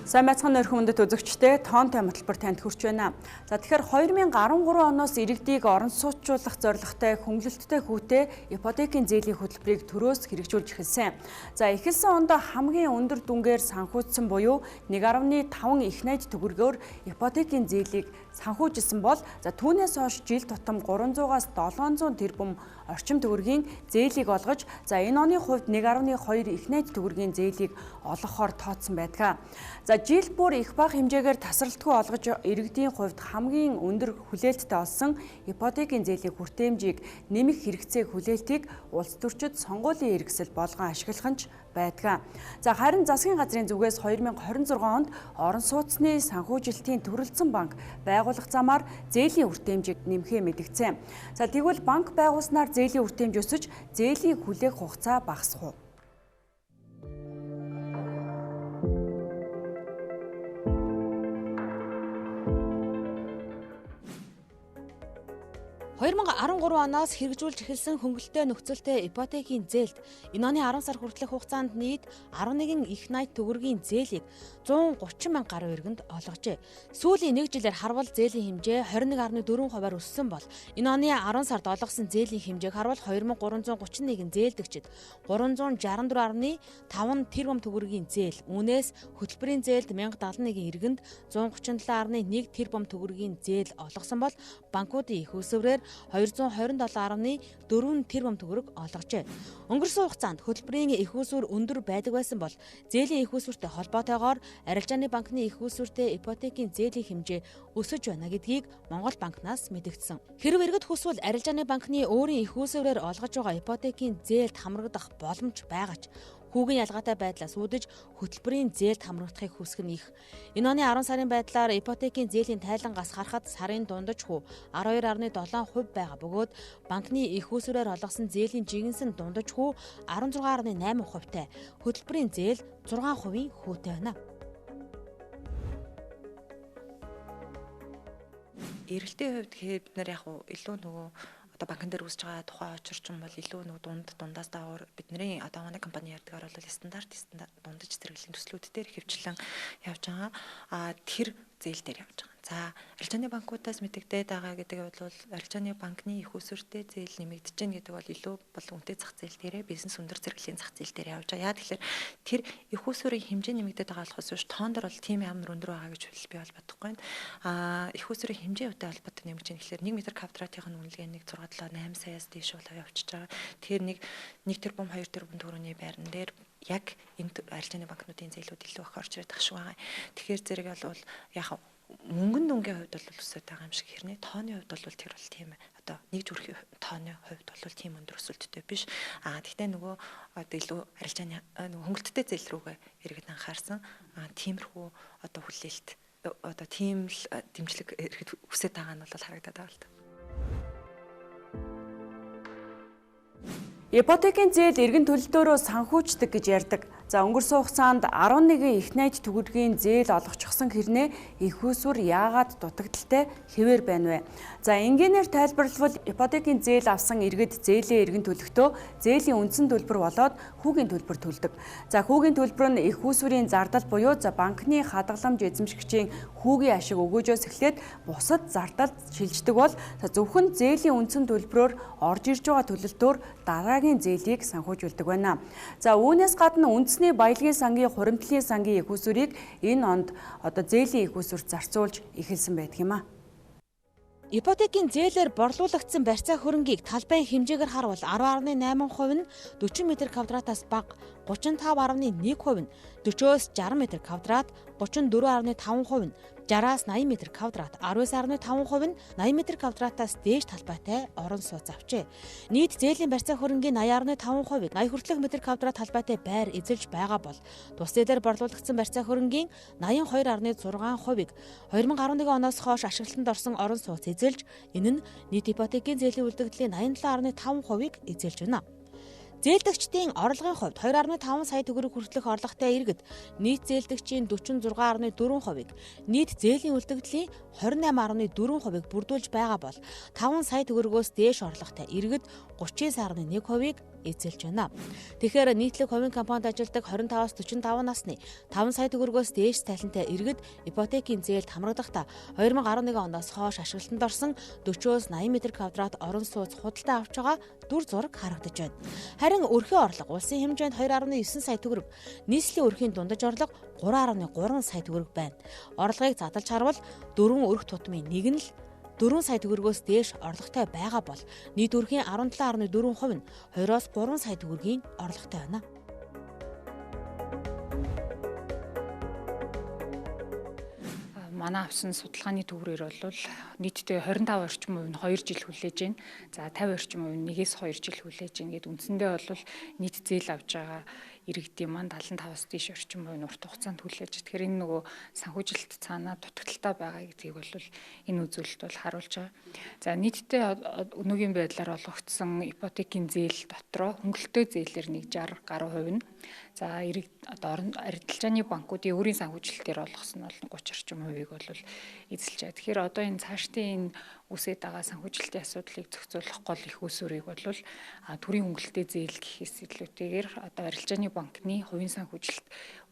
Сайн байцгаана өрхөн мөндөд үзэгчдээ тоонтой хөтөлбөр танд хүрч байна. За тэгэхээр 2013 оноос иргэдийг орон сууцчлуулах зорилготой хөнгөлөлттэй хүүтэй ипотекийн зээлийн хөтөлбөрийг төрөөс хэрэгжүүлж эхэлсэн. За эхэлсэн онд хамгийн өндөр дүнгээр санхүүжсэн буюу 1.5 их найд төгрөгөөр ипотекийн зээлийг санхүүжилсэн бол за түүнээс хойш жил тутам 300-аас 700 тэрбум орчим төгрөгийн зээлийг олгож за энэ оны хувьд 1.2 их найд төгрөгийн зээлийг олгохоор тооцсон байдаг. За жил бүр их бага хэмжээгээр тасралтгүй олгож иргэдийн хувьд хамгийн өндөр хүлээлттэй олсон ипотекийн зээлийн хүртээмжийг нэмэх хэрэгцээ хүлээлтийг улс төрчид сонгуулийн иргэсэл болгон ашиглах нь байдаг. За харин засгийн газрын зүгээс 2026 онд орон сууцны санхүүжилтийн төрөлцсөн банк байгуулах замаар зээлийн хүртээмжийг нэмэхээ мэдгдсэн. За тэгвэл банк байгуулснаар зээлийн хүртээмж өсөж зээлийн хүлээх хугацаа багасах уу? 2013 оноос хэрэгжүүлж эхэлсэн хөнгөлөлттэй нөхцөлтэй ипотекийн зээлд энэ оны 10 сар хүртэлх хугацаанд нийт 11 их найд төгрөгийн зээлийг 130 мянга гаруй иргэнд олгожээ. Сүүлийн 1 жилээр харвал зээлийн хэмжээ 21.4%-аар өссөн бол энэ оны 10 сард олгосон зээлийн хэмжээг харвал 2331 зээлдэгчид 364.5 тэрбум төгрөгийн зээл, үүнээс хөтөлбөрийн зээлд 1071 иргэнд 137.1 тэрбум төгрөгийн зээл олгосон бол банкуудын их усврээр 227.4 тэрбум төгрөг олгожээ. Өнгөрсөн хугацаанд хөтөлбөрийн их усвэр өндөр байдаг байсан бол зээлийн их усвэртэй холбоотойгоор Арилжааны банкны их усвэртэй ипотекийн зээлийн хэмжээ өсөж байна гэдгийг Монгол банкнаас мэдэгдсэн. Хэрэв иргэд хүсвэл Арилжааны банкны өөрийн их усврээр олгож байгаа ипотекийн зээлд хамрагдах боломж байгаач хүүгийн ялгаатай байдлаас үүдэж хөтөлбөрийн зээлд хамрагдахыг хүсэх нь их. Энэ оны 10 сарын байдлаар ипотекийн зээлийн тайлангаас харахад сарын дундаж хүү 12.7% байгаа бөгөөд банкны их усврээр олгосон зээлийн жигэнсэн дундаж хүү 16.8%-тай, хөтөлбөрийн зээл 6% хүүтэй байна. Эргэлтийн хувьд гэхэд бид нар яг илүү нөгөө одоо банкн дээр үүсэж байгаа тухайн очирчин бол илүү нөгөө дундаас даавар бидний одоо манай компани ярьдгаар бол стандарт дундаж зэрэглэлийн төслүүд дээр хөвчлэн явж байгаа. Тэр зээл дээр явж байгаа. За Арилжааны банкудаас мэдэгдээд байгаа гэдэг бол Арилжааны банкны их усвэртэй зээл нэмэгдэж гэнэ гэдэг бол илүү бол үнэтэй зах зээл дээрээ бизнес өндөр зэрэглэлийн зах зээл дээр явж байгаа. Яа тэгэхээр тэр их усврийн хэмжээ нэмэгдээд байгаа болохоос биш тоон дор бол тийм амар өндөр байгаа гэж хэлбэл би бол бодохгүй байна. Их усврийн хэмжээ үүтэй холбоотой нэмэгдэж гэнэ гэхээр 1 м квадратын үнэлгээ 1.6-8 саяас дээш болоо явчихж байгаа. Тэгэхээр 1 тэрбум 2 тэрбум төгрөгийн байран дээр яг энэ Арилжааны банкнуудын зээлүүд илүү их орж ирэх шиг байгаа. Тэгэхээр зэрэг бол яг мөнгөн дүнгийн хувьд бол өсөж байгаа юм шиг хэрнээ тооны хувьд бол тэр бол тийм одоо нэг зүрхийн тооны хувьд бол тийм өндөр өсөлттэй биш. Гэхдээ нөгөө илүү Арилжааны хөнгөлөлттэй зээл рүүгээ иргэд анхаарсан тиймэрхүү одоо хүлээлт одоо тийм л дэмжлэг ирэхэд үсэж байгаа нь бол харагдаад байгаа л та. Ипотекийн зээл иргэн төлөлтөөрөө санхүүждэг гэж ярьдаг. За өнгөрсөн хугацаанд 11 их найд төгрөгийн зээл олгочихсон хэрнээ их усвэр яагаад дутагдaltaй хэвээр байна вэ? За энгийнээр тайлбарлавал ипотекийн зээл авсан иргэд зээлээ иргэн төлөхдөө зээлийн үндсэн төлбөр болоод хүүгийн төлбөр төлдөг. За хүүгийн төлбөр нь их усврийн зардал буюу за банкны хадгаламж эзэмшигчийн хүүгийн ашиг өгөөжөөс эхлээд бусад зардалд шилждэг бол зөвхөн зээлийн үндсэн төлбөрөөр орж ирж байгаа төлөлтөөр дараагийн зээлийг санхүүжүүлдэг байна. За үүнээс гадна үндэсний баялагын сангийн хуримтлалын сангийн их усврийг энэ онд одоо зээлийн их усвэрт зарцуулж эхэлсэн байдаг юм а. Ипотекийн зээлээр борлуулагдсан барьцаа хөрөнгийг талбайн хэмжээгээр харвал 10.8% нь 40 м квадратаас бага, 35.1% нь 40-оос 60 м квадрат, 34.5% нь 60-аас 80 м квадрат, 19.5% нь 80 м квадратаас дээш талбайтай орон сууц авчээ. Нийт зээлийн барьцаа хөрөнгийн 80.5%-ийг 80 хүртэлх м квадрат талбайтай байр эзэлж байгаа бол тус зээлээр борлуулагдсан барьцаа хөрөнгийн 82.6%-ийг 2011 оноос хойш ашиглалтанд орсон орон сууц эзэлж, энэ нь нийт ипотекийн зээлийн үлдэгдлийн 87.5%-ийг эзэлж байна. Зээлдэгчдийн орлогын хувьд 2.5 сая төгрөг хүртэлх орлоготой иргэд нийт зээлдэгчийн 46.4%-ийг, нийт зээлийн үлдэгдлийн 28.4%-ийг бүрдүүлж байгаа бол 5 сая төгрөгөөс дээш орлоготой иргэд 39.1%-ийг эзэлж байна. Тэгэхээр нийтлэг хувийн компанид ажилладаг 25-аас 45 насны 5 сая төгрөгөөс дээш цалинтай иргэд ипотекийн зээлд хамрагдахдаа 2011 оноос хойш ашиглалтанд орсон 40-80 м2 орон сууц худалдаа авч байгаа дүр зураг харагдаж байна. Харин өрхийн орлого улсын хэмжээнд 2.9 сая төгрөг, нийслэлийн өрхийн дундаж орлого 3.3 сая төгрөг байна. Орлогыг задлж харвал 4 өрх тутмын нэг нь л 4 сая төгрөгөөс дээш орлоготой байгаа бол нийт өрхийн 17.4% нь 2-оос 3 сая төгрөгийн орлоготой байна. Манай авсан судалгааны төгрөөр бол нийтдээ 25 орчим хувь нь 2 жил хүлээж байна. За 50 орчим хувь нь 1-2 жил хүлээж байна гэд үндсэндээ бол нийт зээл авж байгаа иргэдийн маань 75-аас дээш орчим хувь нь урт хугацаанд хүлээж. Тэгэхээр энэ нөгөө санхүүжилт цаанаа дутагдaltaй байгаа гэдгийг бол энэ үзүүлэлт бол харуулж байгаа. За нийтдээ өнөөгийн байдлаар олгогдсон ипотекийн зээл дотроо хөнгөлөлтөө зээлээр нэг 60 гаруй хувь нь. За арилжааны банкуудын өөрийн санхүүжилтээр олгосон нь бол 30 орчим хувийг бол эзэлж байгаа. Тэгэхээр одоо энэ цаашдын энэ үсээд байгаа санхүүжилтийн асуудлыг зохицуулах гол их усүрийг бол төрийн хөнгөлөлтөө зээл гэхээс илүүтэйгээр одоо арилжааны банкны хувийн санхүүжилт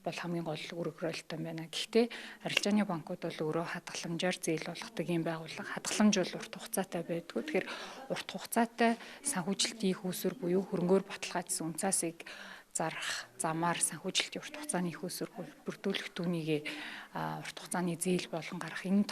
бол хамгийн гол үр өгөөлтөй байна. Гэхдээ арилжааны банкуд бол өөрөө хадгаламжаар зээл болгодог юм байгууллага. Хадгаламж бол урт хугацаатай байдгүй. Тэгэхээр урт хугацаатай санхүүжилтийн их усүр буюу хөрөнгөөр баталгаажсан үнцаасыг зарах замаар санхүүжилтийн урт хугацааны их усүр бүрдүүлэх түүнийг урт хугацааны зээл болон гарах энэ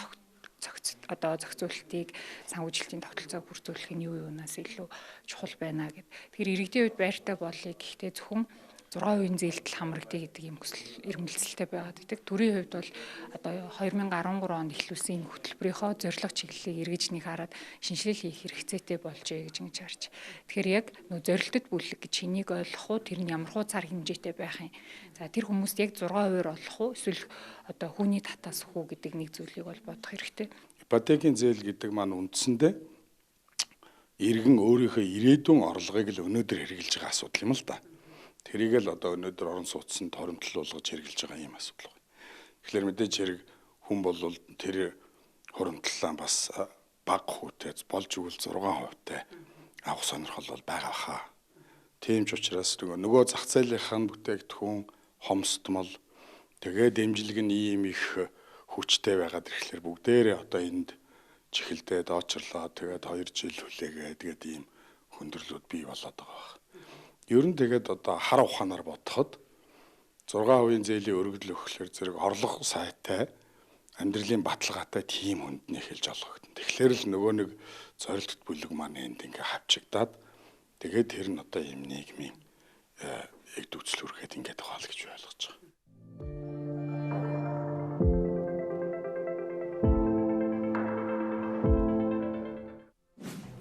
зохицуултыг санхүүжилтийн тогтолцоог бүрдүүлэх нь юу юунаас илүү чухал байна гэд. Тэгэхээр иргэдийн хувьд байртай болъё гэхдээ зөвхөн 6% зээлтэл хамрагдъя гэдэг юм хүсэл эрмэлзэлтэй байгаад байдаг. Төрийн хувьд бол одоо 2013 онд эхлүүлсэн энэ хөтөлбөрийнхөө зорилго чиглэлийг эргэж нэг хараад шинжилгээ хийх хэрэгцээтэй болжээ гэж ингэж харж. Тэгэхээр яг нөө зорилтод бүлэг гэж энийг ойлгох уу, тэр нь ямар хуудасаар хэмжээтэй байх юм. За тэр хүмүүст яг 6% олох уу, эсвэл одоо хүний татаас өх үү гэдэг нэг зүйлийг бол бодох хэрэгтэй. Ипотекийн зээл гэдэг маань үндсэндээ иргэн өөрийнхөө ирээдүйн орлогыг л өнөөдөр хэрэгжилж байгаа асуудал юм л да. Тэрийг л одоо өнөөдөр орон сууцнд хоримтлол болгож хэрэгжилж байгаа юм асуудал байна. Тэгэхээр мэдээж хэрэг хүн бол тэр хоримтлалаа бас бага хүүтэй болж игэл 6%-тай авах сонирхол бол байгаа хаа. Тийм ч учраас нөгөө зах зээлийнхэн бүтээгдэхүүн хомсдмол тэгээ дэмжлэг нь ийм их хүчтэй байгаад ирэхлээр бүгдээрээ одоо энд чихэлдээ доочрлоо тэгээд 2 жил хүлээгээд тэгээд ийм хөндөрлүүд бий болоод байгаа. Ер нь тэгээд одоо хар ухаанаар бодоход 6% зээлийн өргөдөл өгөхлөөр зэрэг орлого сайтай амьдралын баталгаатай тийм хүндний хэлж олгогдно. Тэгэхээр л нөгөө нэг зорилтод бүлэг маань энд ингээ хавчигдаад тэгээд тэр нь одоо ийм нийгмийн яг дүгцэл хүргээд ингээд байгаа л гэж ойлгож байгаа.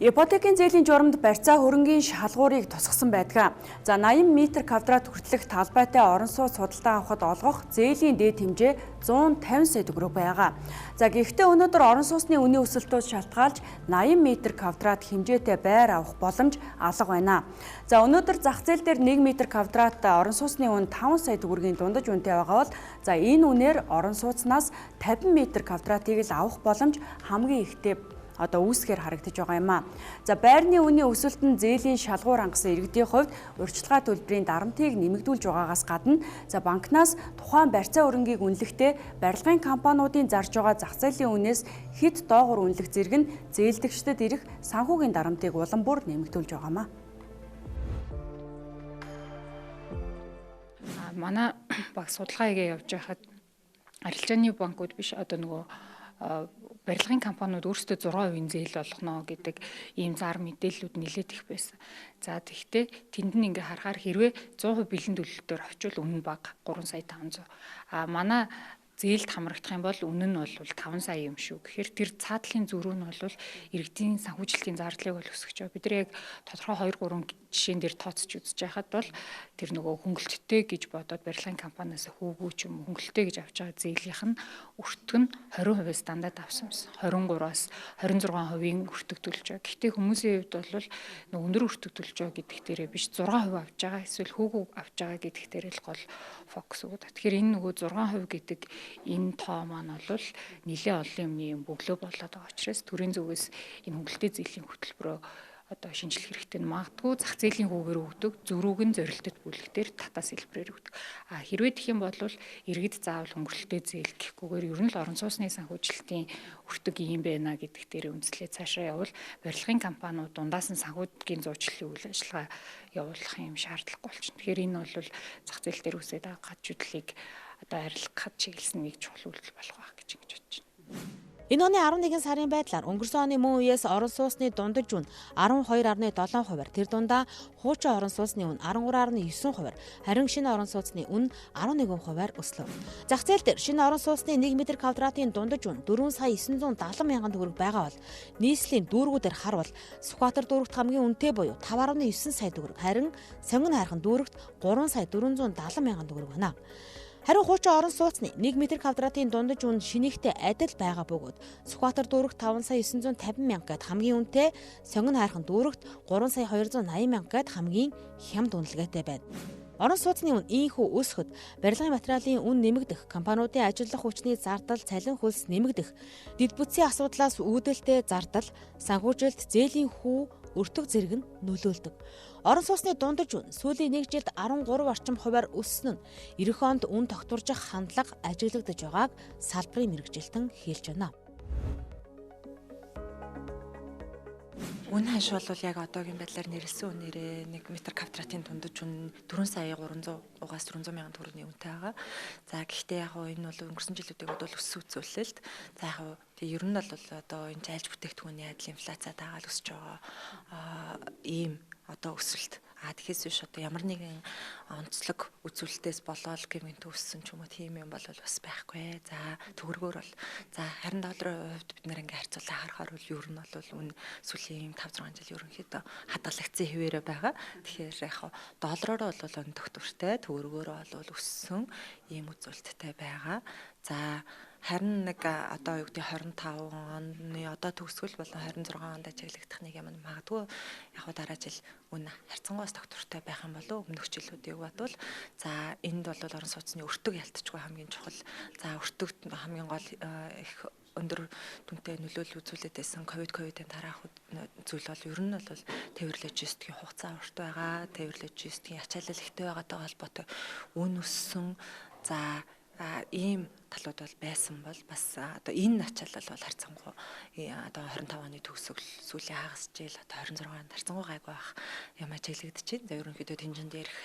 Ипотекийн зээлийн журамд барьцаа хөрөнгийн шалгуурыг тусгасан байдаг. За 80 м2 хүртэлх талбайтай орон сууц худалдаа авахд олгох зээлийн дээд хэмжээ 150 сая төгрөг байгаа. За гэхдээ өнөөдөр орон сууцны үнийн өсөлтөөс шалтгаалж 80 м2 хэмжээтэй байр авах боломж алга байна. За өнөөдөр зах зээл дээр 1 м2 орон сууцны үн 5 сая төгрөгийн дундаж үнэтэй байгаа бол за энэ үнээр орон сууцнаас 50 м2-ыг л авах боломж хамгийн ихтэй одоо үүсгээр харагдаж байгаа юм а. За байрны үнийн өсөлт нь зээлийн шалгуур хангасан иргэдийн хувьд урьдчилгаа төлбөрийн дарамтыг нэмэгдүүлж байгаагаас гадна за банкнаас тухайн барьцаа өрөнгийг үнэлэхдээ барилгын компаниудын зарж байгаа зах зээлийн үнээс хэд доогуур үнэлэх зэрэг нь зээлдэгчдэд ирэх санхүүгийн дарамтыг улам бүр нэмэгдүүлж байгаа юм а. Манай баг судалгаагаа явж байхад арилжааны банкуд биш одоо нөгөө барилгын компаниуд өөрсдөө 6% зээл болгоно гэдэг ийм зар мэдээллүүд нэлээд их байсан. За тэгвэл тэнд нь ингээ харахаар хэрвээ 100% бэлэн төлөлтөөр очивол үнэ бага 3 сая 500. Манай зээлд хамрагдах юм бол үнэ нь бол 5 сая юм шүү. Тэгэхээр тэр цаадлын зөрүү нь бол иргэдийн санхүүжилтийн зардлыг бол өсгөж байгаа. Бид нар яг тодорхой 2-3 жишээн дээр тооцож үзэж байхад бол тэр нөгөө хөнгөлөлттэй гэж бодоод барилгын компаниас хүүгүү ч юм хөнгөлөлттэй гэж авч байгаа зээлийнх нь өртөг нь 20% дандаа авсан юмсан. 23-аас 26% өртөг төлж байгаа. Гэхдээ хүмүүсийн хувьд бол нөгөө өндөр өртөг төлж байгаа гэдэг дээрээ биш 6% авч байгаа эсвэл хүүгүү авч байгаа гэдэг дээрээ л гол фокус өгöd. Тэгэхээр энэ нөгөө 6% гэдэг энэ тоо маань бол нэлээд олон юмны бөглөө болоод байгаа учраас төрийн зүгээс энэ хөнгөлөлттэй зээлийн хөтөлбөрөө одоо шинжлэх хэрэгтэй нь магадгүй зах зээлийн хүүгээр өгдөг зөрүүг нь зорилтод бүлэгтэр татаас хэлбэрээр өгдөг. Хэрвээ тэгэх юм бол иргэд заавал хөнгөлөлтөө зээл гэхгүйгээр ер нь л орон сууцны санхүүжилтийн өртөг юм байна гэдэгт дээр үндэслээд цаашаа явал барилгын компаниуд дундаас нь санхүүгийн зуучлалын үйл ажиллагаа явуулах юм шаардлагагүй болчихно. Тэгэхээр энэ бол зах зээл дээр үсээд байгаа гаджуудлыг одоо арилгахад чиглэсэн нэг чухал үйлдэл болох байх гэж бодож байна. Энэ оны 11 сарын байдлаар өнгөрсөн оны мөн үеэс орон сууцны дундаж үн 12.7%, тэр дундаа хуучин орон сууцны үн 13.9%, харин шинэ орон сууцны үн 11%-аар өслөө. Зах зээл дээр шинэ орон сууцны 1 м квадратын дундаж үн 4,970 мянган төгрөг байгаа бол нийслэлийн дүүргүүдээр харвал Сүхбаатар дүүрэгт хамгийн үнэтэй буюу 5.9 сая төгрөг, харин Сонгон хайрхан дүүрэгт 3,470 мянган төгрөг байна. Харин хуучин орон сууцны 1 м квадратын дундаж үн шинийхтэй адил байгаа бөгөөд Сүхбаатар дүүрэгт 5,950 мянга гэд хамгийн үнэтэй, Сонгон хайрхан дүүрэгт 3,280 мянга гэд хамгийн хямд үнэлгээтэй байна. Орон сууцны үн ийхүү өсөхөд барилгын материалын үн нэмэгдэх, компаниудын ажиллах хүчний зардал, цалин хөлс нэмэгдэх, дэд бүтцийн асуудлаас үүдэлтэй зардал, санхүүжилт, зээлийн хүү, өртөг зэрэг нь нөлөөлдөг. Орон сууцны дундаж үн сүүлийн 1 жилд 13 орчим хувиар өссөн нь эх онд үн тогтворжих хандлага ажиглагдаж байгааг салбарын мэргэжилтэн хэлж байна. Үн ханш бол яг одоогийн байдлаар нэрэлсэн үнээрээ 1 м квадратын дундаж үн 4,300-аас 400 мянган төгрөгийн үнэтэй байгаа. За гэхдээ яг энэ бол өнгөрсөн жилүүдийг бодвол өссөн үзүүлэлт. За яг тэгээ ер нь бол одоо энэ айлж бүтээгдэхүүний адил инфляцаа дагаад өсөж байгаа ийм одоо өсөлт. Тэгэхээс биш одоо ямар нэгэн онцлог үзүүлэлтээс болоод гэмэнт өссөн ч юм уу тийм юм бол бас байхгүй. За төгрөгөөр бол за харин долларын хувьд бид нэр ингээ харьцуулаа харахаар бол ер нь бол үн сүүлийн 5-6 жил ерөнхийдөө хадгалагдсан хэвээрээ байгаа. Тэгэхээр яг доллараар бол он тогтвортой, төгрөгөөр бол өссөн ийм үзүүлэлттэй байгаа. За харин нэг одоо юу гэдэг 25 оны одоо төгсгөл болон 26 онд ажиглагдах нэг юм магадгүй яг дараа жил үн харьцангуйс тогтвортой байх юм болов өмнөх жилүүдийг бодвол за энд бол орон сууцны өртөг ялтчгүй хамгийн чухал. За өртөгт хамгийн гол их өндөр дүнтэй нөлөөлөл үзүүлээд байсан ковидын дараах зүйл бол ер нь бол тээвэр логистикийн хугацаа урт байгаа, тээвэр логистикийн ачаалал ихтэй байгаатай холбоотой үн өссөн. За ийм талууд бол байсан бол бас одоо энэ ачаалал бол харьцангуй одоо 25 оны төгсгөл сүүлийн хагас жил одоо 26 онд харьцангуй гайгүй байх юм ажиглагдаж байна. За ерөнхийдөө тэмцэн дээрх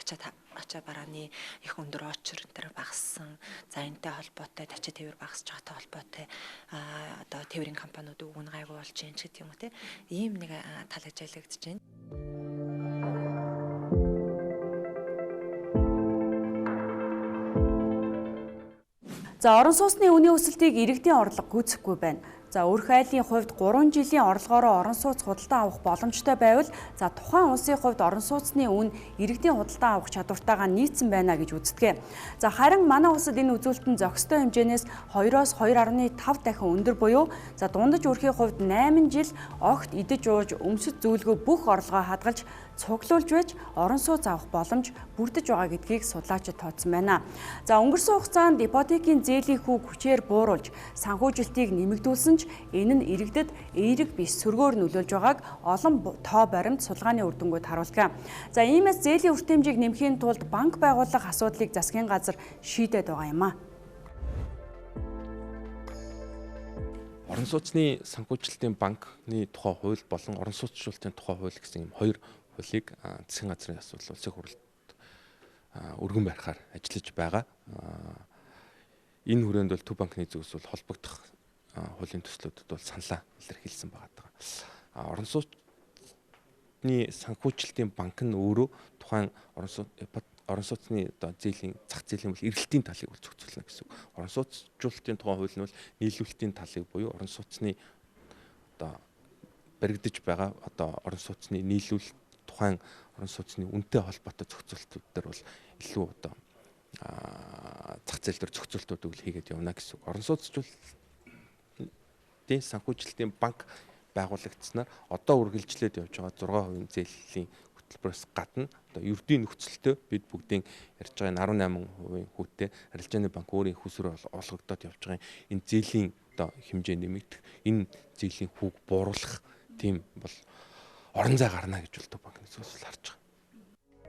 ачаа барааны их өндөр очир энэ багассан. За энэтэй холбоотой ачаа тээвэр багасж байгаатай холбоотой одоо тээврийн компаниуд үн гайгүй болж байна ч гэдэг юм уу те. Ийм нэг тал ажиглагдаж байна. За орон сууцны үнийн өсөлтийг иргэдийн орлого гүйцэхгүй байна. За өрх айлын хувьд 3 жилийн орлогоороо орон сууц худалдан авах боломжтой байвал за тухайн улсын хувьд орон сууцны үн иргэдийн худалдан авах чадвартайгаа нийцсэн байна гэж үздэг. За харин манай улсад энэ үзүүлэлт нь зохистой хэмжээнээс 2-оос 2.5 дахин өндөр буюу за дундаж өрхийн хувьд 8 жил огт идэж ууж өмсөж зөвлөгөө бүх орлогоо хадгалж цуглуулж байж орон сууц авах боломж бүрдэж байгаа гэдгийг судлаачид тооцсон байна. За өнгөрсөн хугацаанд ипотекийн зээлийн хүүг хүчээр бууруулж санхүүжилтийг нэмэгдүүлсэн ч энэ нь иргэдэд эерэг биш сөргөөр нөлөөлж байгааг олон тоо баримт судалгааны үр дүнгууд харуулдаг. За иймээс зээлийн үр хэмжээг нэмэхийн тулд банк байгуулах асуудлыг засгийн газар шийдээд байгаа юм а. Орон сууцны санхүүжилтийн банкны тухай хууль болон орон сууцчлалтын тухай хууль гэсэн юм хоёр хуулийг засгийн газрын асуудал улсын хурлд өргөн барихаар ажиллаж байгаа. Энэ хүрээнд бол Төв банкны зүгээс бол холбогдох хуулийн төслүүдэд бол саналаа илэрхийлсэн байгаа. Орон сууцны санхүүжилтийн банк нь өөрөө тухайн орон сууцны зээлийн зах зээлийн бол эргэлтийн талыг бол зохицуулна гэсэн. Орон сууцчлалтын тухай хууль нь бол нийлүүлэлтийн талыг буюу орон сууцны баригдаж байгаа орон сууцны нийлүүлэлт тухайн орон сууцны үнэтэй холбоотой зохицуултууд дээр бол илүү зах зээл дээр зохицуултуудыг хийгээд явна гэсэн. Орон сууцчлалтын санхүүжилтийн банк байгуулагдсанаар одоо үргэлжлээд явж байгаа 6% зээлийн хөтөлбөрөөс гадна ердийн нөхцөлтөө бид бүгдийн ярьж байгаа 18% хүүтэй арилжааны банк өөрийн хүсрээ олгогдоод явж байгаа энэ зээлийн хэмжээ нэмэгдэх, энэ зээлийн хүүг бууруулах тийм бол орон зай гарна гэж бол банкны зөвлөл харж байгаа.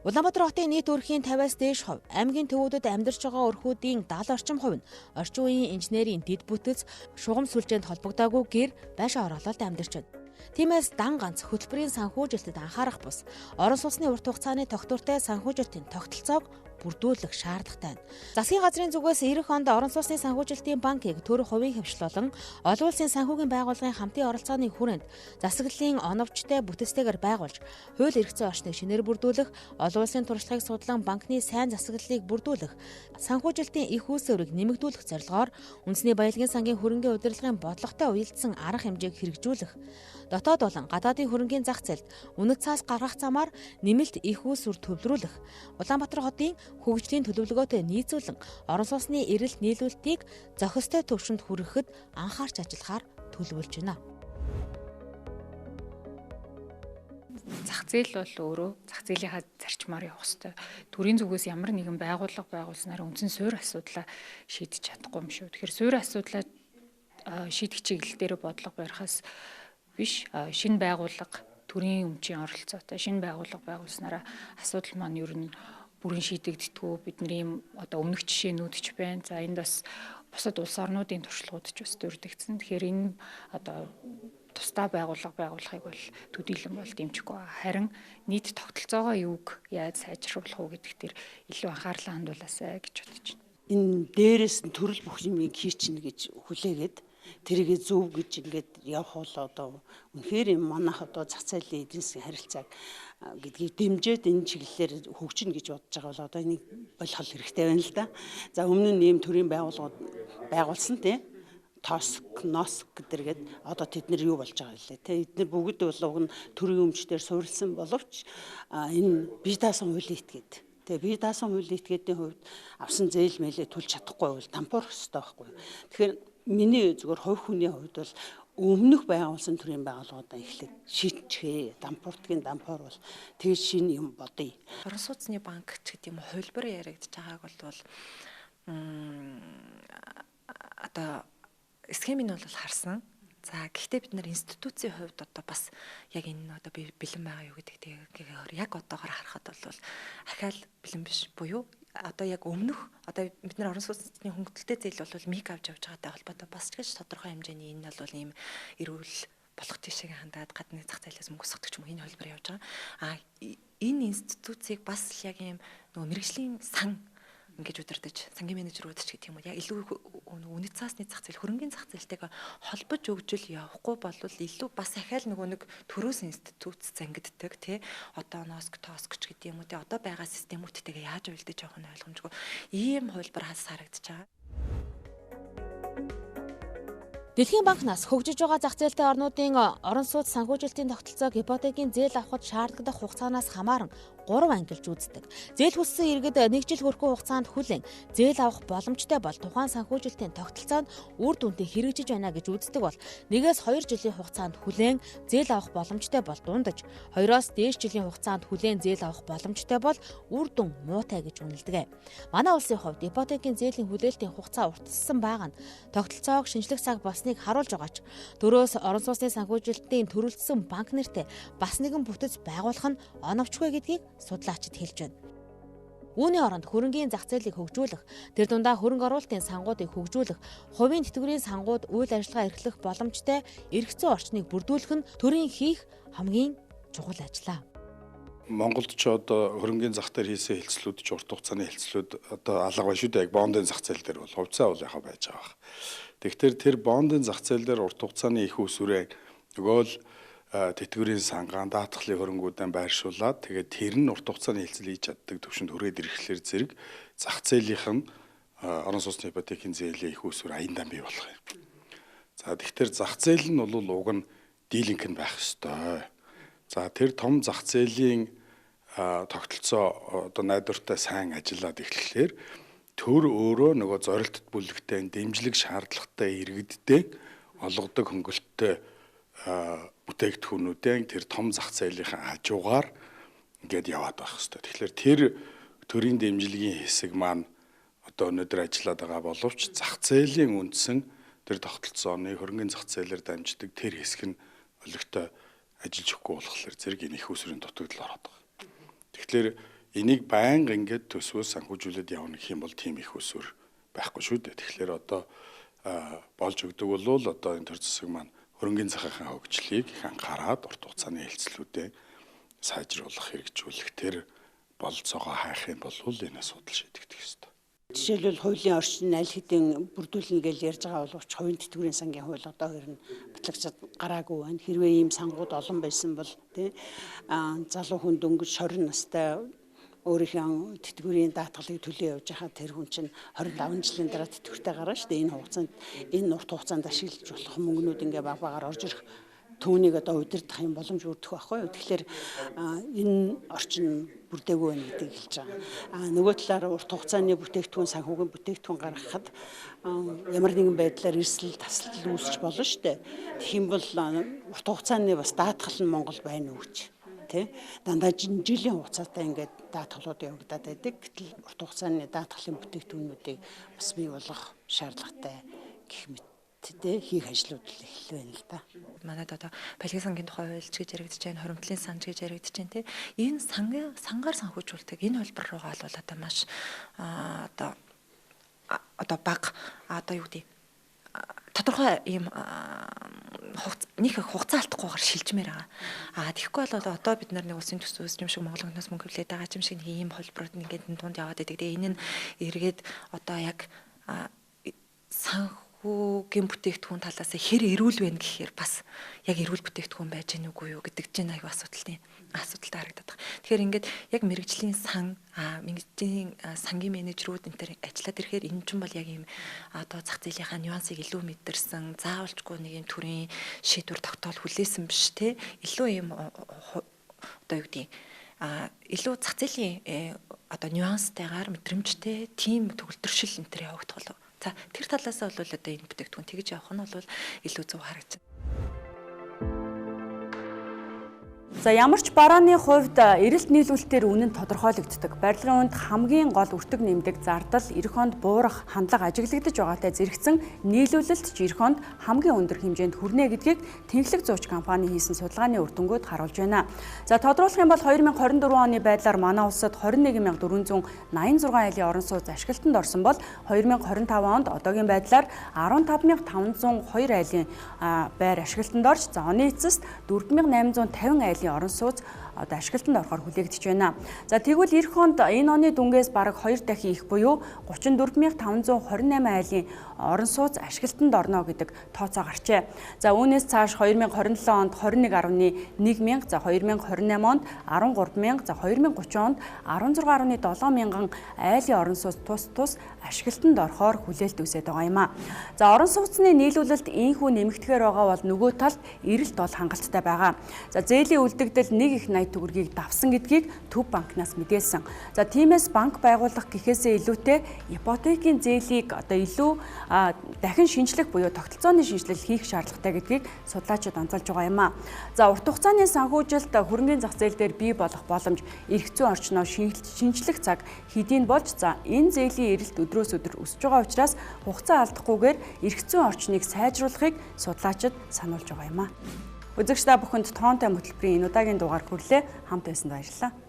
Улаанбаатар хотын нийт өрхийн 50-аас дээш хувь, аймгийн төвүүдэд амьдарч байгаа өрхүүдийн 70 орчим хувь нь орчин үеийн инженерийн дэд бүтц, шугам сүлжээнд холбогдоогүй гэр байшин оролцоод амьдарч байна. Тиймээс дан ганц хөтөлбөрийн санхүүжилтэд анхаарах бус орон сууцны урт хугацааны тогтвортой санхүүжилтийн тогтолцоог бүрдүүлэх шаардлагатай байна. Засгийн газрын зүгээс ирэх онд орон сууцны санхүүжилтийн банкыг төр хувийн хөвшлөлөн олон улсын санхүүгийн байгууллагын хамтын оролцооны хүрээнд засаглалын оновчтой бүтцтэйгээр байгуулж, хууль эрх зүйн орчныг шинээр бүрдүүлэх, олон улсын туршлагыг судлан банкны сайн засаглалыг бүрдүүлэх, санхүүжилтийн их үүсвэрийг нэмэгдүүлэх зорилгоор үндэсний баялагын сангийн хөрөнгөний удирдлагын бодлоготой уялдсан арга хэмжээг хэрэгжүүлэх, дотоод болон гадаадын хөрөнгөний зах зээлд үнэт цаас гаргах замаар нэмэлт их үүсвэр төвлөрүүлэх, Улаанбаатар хотын хөгжлийн төлөвлөгөөтэй нийцүүлэн орон сууцны эрэлт нийлүүлэлтийг зохистой төвшөнд хүрэхэд анхаарч ажиллахаар төлөвлөж байна. Зах зээл бол өөрөө зах зээлийнхаа зарчмаар явах хэрэгтэй. Төрийн зүгээс ямар нэгэн байгууллага байгуулснаар үндсэн суурь асуудлаа шийдэж чадахгүй юм шүү. Тэгэхээр суурь асуудлаа шийдэх чиглэл дээр бодлого барихаас биш, шинэ байгууллага төрийн өмчийн оролцоотой шинэ байгууллага байгуулснараа асуудал маань ер нь бүрэн шийдэгддэггүй, бидний одоо өмнөх жишээнүүд ч байна. За энд бас бусад улс орнуудын туршлагууд ч бас дурддагдсан. Тэгэхээр энэ одоо тусдаа байгууллага байгуулахыг бол төдийлөн бол дэмжихгүй. Харин нийт тогтолцоогоо юуг яаж сайжруулах уу гэдэгт илүү анхаарлаа хандуулаасай гэж бодож байна. Энэ дээрээс нь төрөл бүх юмыг хийчихнэ гэж хүлээгээд тэрийг зөв гэж ингээд явах бол одоо үнэхээр манайх одоо зах зээлийн эдийн засгийн харилцааг гэдгийг дэмжиж энэ чиглэлээр хөгжинэ гэж бодож байгаа бол одоо энийг болох хэрэгтэй байна л да. За өмнө нь ийм төрлийн байгууллагууд байгуулсан тийм ТОСК, НОСК гэдэргээд одоо тэд нар юу болж байгаа вэ те. Эдгээр бүгд болгон төрийн өмчтөр суурилсан боловч энэ бие даасан хуулийн этгээд тэгээ бие даасан хуулийн этгээдийн хувьд авсан зээл мэлээ төлж чадахгүй бол дампуурах хэрэгтэй байхгүй. Тэгэхээр миний зүгээр хувь хүний хувьд бол өмнөх байгуулсан төрлийн байгууллагуудаа эхлээд шийдчихээ. Дампууртгийн дампуур бол тэгж шинэ юм бодъё. Орон сууцны банк ч гэдэг юм хувилбар яригдж байгааг бол одоо схемийг бол харсан. За гэхдээ бид нар институцийн хувьд одоо бас яг энэ одоо бэлэн байгаа юу гэдэгтэйгээр яг одоогоор харахад бол ахаал бэлэн биш буюу одоо яг өмнөх одоо бид нар орон сууцны хөнгөлөлттэй зээл бол миг авч явж байгаатай холбоотой бас ч гэж тодорхой хэмжээний энэ бол ийм эрүүл болох тийшээ хандаад гадны зах зээлээс мөнгө өсгөх ч юм уу энэ холбоор явж байгаа. Энэ институцийг бас яг ийм нөгөө мэрэгжлийн сан ингэж удирдах сангийн менежерүүд ч гэх юм уу яг илүү үнэт цаасны зах зээл хөрөнгөний зах зээлтэйгээ холбож өгжөл явахгүй бол илүү бас ахаал нөгөө нэг төрөөс институт зангиддаг тий одоо НОСК ТОСК ч гэдэг юм уу тий одоо байгаа системүүдтэйгээ яаж уялдаж явах нь ойлгомжгүй ийм хувилбар харагдаж байгаа. Дэлхийн банкнаас хөгжиж байгаа зах зээлтэй орнуудын орон сууц санхүүжилтийн тогтолцоог ипотекийн зээл авахд шаардлагатай хугацаанаас хамааран 3 ангилж үздэг. Зээл хүссэн иргэд 1 жил хүрэхгүй хугацаанд хүлээн зээл авах боломжтой бол тухайн санхүүжилтийн тогтолцоонд үр дүнтэй хэрэгжиж байна гэж үздэг бол 1-2 жилийн хугацаанд хүлээн зээл авах боломжтой бол дундаж 2-оос дээш жилийн хугацаанд хүлээн зээл авах боломжтой бол үр дүн муутай гэж үнэлдэг. Манай улсын хувьд ипотекийн зээлийн хүлээлтийн хугацаа уртассан байгаа нь тогтолцоог шинжлэх цаг болсныг харуулж байгаач төрөөс орон сууцны санхүүжилтийн төрөлдсөн банк нэртэй бас нэгэн бүтэц байгуулах нь оновчгүй гэдгийг судлаачид хэлж байна. Үүний оронд хөрөнгөний зах зээлийг хөгжүүлэх, тэр дундаа хөрөнгө оруулалтын сангуудыг хөгжүүлэх, хувийн тэтгэврийн сангууд үйл ажиллагаа эрхлэх боломжтой эрх зүйн орчныг бүрдүүлэх нь төрийн хийх хамгийн чухал ажил. Монголд ч одоо хөрөнгөний зах дээр хийсэн хэлцлүүд ч урт хугацааны хэлцлүүд одоо алга байна шүү дээ. Яг бондын зах зээл дээр бол хувьцаа бол яхаа байж байгаа. Тэгэхээр тэр бондын зах зээл дээр урт хугацааны их усүрээ нөгөө л тэтгэврийн сангаан даатгалын хөрөнгүүдэн байршуулад тэгээд тэр нь урт хугацааны хэлцэл хийж чаддаг төвшөнд хүрээд ирэхлээр зэрэг зах зээлийнх нь орон сууцны ипотекийн зээлийн их усүр аяндаа бий болох юм. За тэгэхээр зах зээл нь бол уг нь дийлэнх нь байх ёстой. За тэр том зах зээлийн тогтолцоо одоо найдвартай сайн ажиллаад эхлэхээр төр өөрөө нөгөө зорилтод бүлэгтэй дэмжлэг шаардлагатай иргэдтэй олгодог хөнгөлөлттэй бүтээгдэхүүнүүдэн тэр том зах зээлийнхаа хажуугаар ингээд яваад байх хэрэгтэй. Тэгэхээр тэр төрийн дэмжлэгийн хэсэг маань одоо өнөөдөр ажиллаад байгаа боловч зах зээлийн үндсэн тэр тогтолцооны хөрөнгөний зах зээлээр дамждаг тэр хэсэг нь олигтой ажиллаж өгөхгүй болохоор зэрэг энэ их усрын дутагдал ороод байгаа. Тэгэхээр энийг байнга ингээд төсвөөс санхүүжүүлээд явна гэх юм бол тийм их усүр байхгүй шүү дээ. Тэгэхээр одоо болж өгдөг бол одоо энэ төр засаг маань хөрөнгөний захын хөгжлийг их анхаарад урт хугацааны хэлцлүүдэд сайжруулах, хэрэгжүүлэх тэр болцоогоо хайх юм бол энэ асуудал шийдэгдэх ёстой. Жишээлбэл хуулийн орчин аль хэдийн бүрдүүлнэ гэж ярьж байгаа боловч хувийн тэтгэврийн сангийн хууль одоо хэр нь батлагчид гараагүй байна. Хэрвээ ийм сангууд олон байсан бол тий залуу хүн дөнгөж 20 настай өөрийнхөө тэтгэврийн даатгалыг төлөө явж байхад тэр хүн чинь 25 жилийн дараа тэтгэвртэй гарна шүү дээ. Энэ хугацаанд энэ урт хугацаанд ашиглаж болох мөнгнүүд ингээ баг багаар орж ирэх түүнийг одоо удирдах юм боломж өрдөх байхгүй юу. Тэгэхээр энэ орчин бүрдээгүй байна гэдгийг хэлж байгаа. Нөгөө талаар урт хугацааны бүтээгдэхүүн санхүүгийн бүтээгдэхүүн гаргахад ямар нэгэн байдлаар эрсдэл тасалдал үүсч болно шүү дээ. Тэгэх юм бол урт хугацааны бас даатгал нь Монгол байна уу гэж. Тэ дандаа жилийн хугацаатай ингээд даатгалууд явагдаад байдаг. Гэтэл урт хугацааны даатгалын бүтээгдэхүүнүүдийг бас бий болгох шаардлагатай гэх мэт тэ хийх ажлууд л эхэллээ байна л да. Манайд одоо балгийн сангийн тухай хуульч гэж яригдж байна, хоримтлын санж гэж яригдж байна тий. Энэ сангаар санхүүжүүлдэг энэ хэлбэр руугаа бол одоо маш одоо баг одоо юу гэдэг тодорхой ийм нэг хугацаа алдахгүйгээр шилжмээр байгаа. Тэгэхгүй бол одоо бид нар нэг улсын төсвөөс юм шиг Монгол Банкнаас мөнгө хөвлөд байгаа юм шиг нэг ийм холборууд ингээд тунд яваад байдаг. Тэгээ энэ нь эргээд одоо яг санхүүгийн бүтээгдэхүүн талаас хэр эрүүл вэ гэхээр бас яг эрүүл бүтээгдэхүүн байж гэнэ үгүй юу гэдэг чинь аюу асуудалтай харагдаад байна. Тэгэхээр ингээд яг мэрэгжлийн мэрэгжлийн сангийн менежерүүд энэ төр ажиллаад ирэхээр энэ ч бол яг ийм одоо зах зээлийнхаа нюансыг илүү мэдэрсэн, заавалчгүй нэг ийм төрлийн шийдвэр тогтоол хүлээсэн биш те. Илүү ийм одоо юу гэдэг илүү зах зээлийн одоо нюанстайгаар мэдрэмжтэй тийм төгөлдршил энэ төр явагдах болов. За тэр талаас нь бол одоо энэ бүтээгдэхүүн тэгж явах нь бол илүү зөв харагдана. За ямар ч барааны хувьд эрэлт нийлүүлэлтээр үнэн тодорхойлогддог. Барилгын үнд хамгийн гол өртөг нэмдэг зардал эх хонд буурах хандлага ажиглагдаж байгаатай зэрэгцэн нийлүүлэлт ч эх хонд хамгийн өндөр хэмжээнд хүрнэ гэдгийг Тэнхлэг зууч компани хийсэн судалгааны үр дүнгууд харуулж байна. За тодруулах юм бол 2024 оны байдлаар манай улсад 21486 айлын орон сууц ашиглалтанд орсон бол 2025 онд одоогийн байдлаар 15502 айлын байр ашиглалтанд орж, за оны эцэст 4850 айлын орон сууц одоо ашиглалтанд орохоор хүлээгдэж байна. За тэгвэл эх хонд энэ оны дүнгээс бараг 2 дахин их буюу 34528 айлын орон сууц ашиглалтанд орно гэдэг тооцоо гарчээ. За үүнээс цааш 2027 онд 21.1 мянга, за 2028 онд 13 мянга, за 2030 онд 16.7 мянган айлын орон сууц тус ашиглалтанд орохоор хүлээлт үүсэж байгаа юм а. За орон сууцны нийлүүлэлт ийхүү нэмэгдэхээр байгаа бол нөгөө талд эрэлт бол хангалттай байгаа. За зээлийн үлдэгдэл 1.80 төгрөгийг давсан гэдгийг Төв банкнаас мэдээлсэн. За тиймээс банк байгуулах гэхээсээ илүүтэй ипотекийн зээлийг одоо илүү дахин шинжлэх буюу тогтолцооны шинжилэл хийх шаардлагатай гэдгийг судлаачид онцолж байгаа юм а. За урт хугацааны санхүүжилт хөрөнгөний зах зээл дээр бий болох боломж эрх зүйн орчноо шинжлэх цаг хэдийн болж, за энэ зээлийн эрэлт өдрөөс өдөр өсөж байгаа учраас хугацаа алдахгүйгээр эрх зүйн орчныг сайжруулахыг судлаачид сануулж байгаа юм а. Үзэгчдээ бүхэнд тоонтой хөтөлбөрийн энэ удаагийн дугаар хүрлээ. Хамт байсанд баярлалаа.